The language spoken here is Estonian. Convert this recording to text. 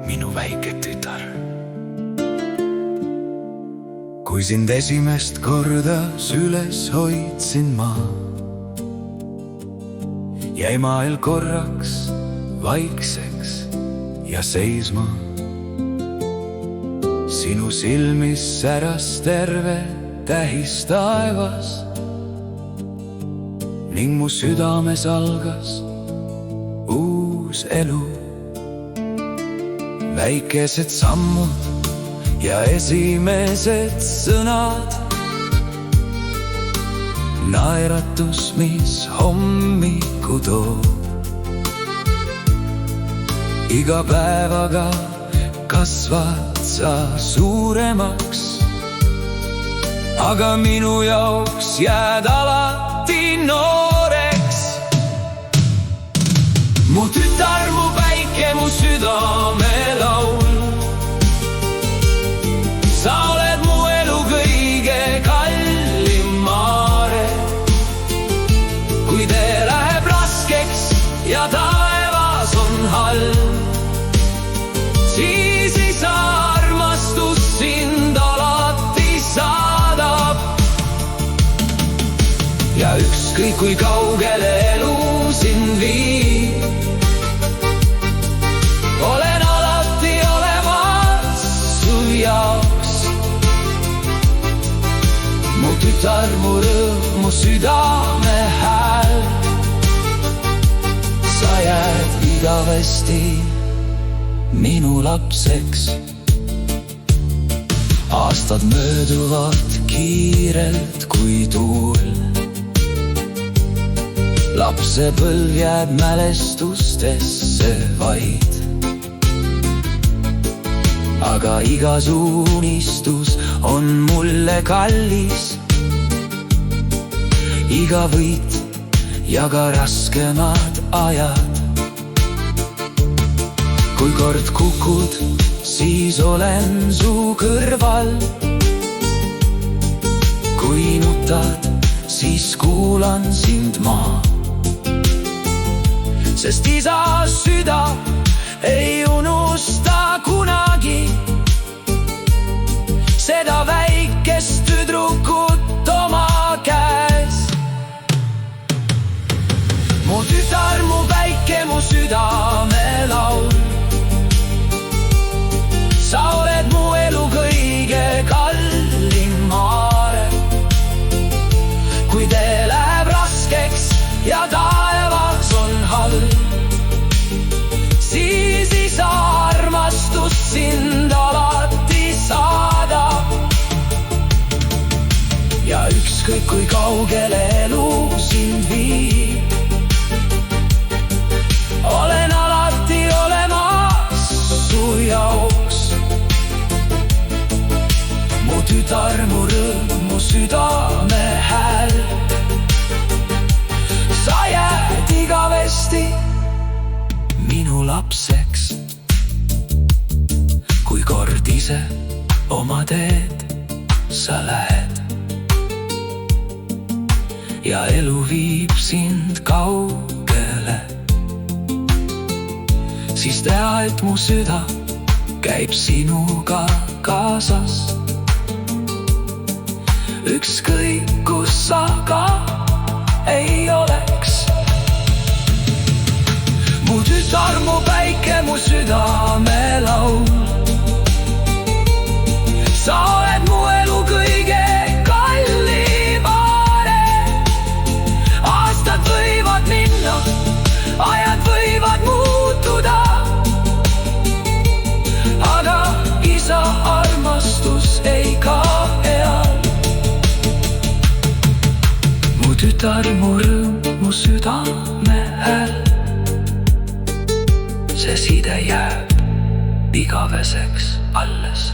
minu väike tütar. Kui sind esimest korda süles hoidsin ma, jäi maailm korraks vaikseks ja seisma. Sinu silmis säras terve tähis taevas ning mu südames algas uus elu. Väikesed sammud ja esimesed sõnad, naeratus, mis hommiku toob. Iga päevaga kasvad sa suuremaks, aga minu jaoks jääd alati nooreks. Mu tütar, mu väike, mu südame laul. Sa oled mu elu kõige kallim maare. Kui tee läheb raskeks ja taevas on halb, siis isa armastus sind alati saadab. Ja ükskõik kui kaugele elu sind viib, olen alati olemas su jaoks. Mu tütar, mu rõõm, mu südame hääl, sa jääd igavesti minu lapseks. Aastad mööduvad kiirelt kui tuul, lapsepõlv jääb mälestustesse vaid. Aga igas unistus on mulle kallis, iga võit ja ka raskemad ajad. Kui kord kukud, siis olen su kõrval. Kui nutad, siis kuulan sind ma. Sest isa süda ei unusta kunagi seda väikest tüdrukut oma käes. Mu tütar, mu väike, mu südame laul. Sa oled mu elu kõige kallim maare. Kui tee läheb raskeks ja taevas on halb, siis isa armastus sind alati saadab. Ja ükskõik kui kaugele elu sind viib, olen alati olemas su jaoks. Mu tütar, mu rõõm, mu südame hääl, sa jääd igavesti minu lapseks. Kui kord ise oma teed sa lähed ja elu viib sind kaugele, siis tea, et mu süda käib sinuga kaasas. Ükskõik kus sa ka ei oleks. Mu tütar, mu väike, mu südame laul. Sa oled mu elu kõige kallim aare. Aastad võivad minna, ajad võivad muutuda, aga isa armastus ei kao eal. Mu tütar, mu rõõm, mu südame hääl, see side jääb igaveseks alles.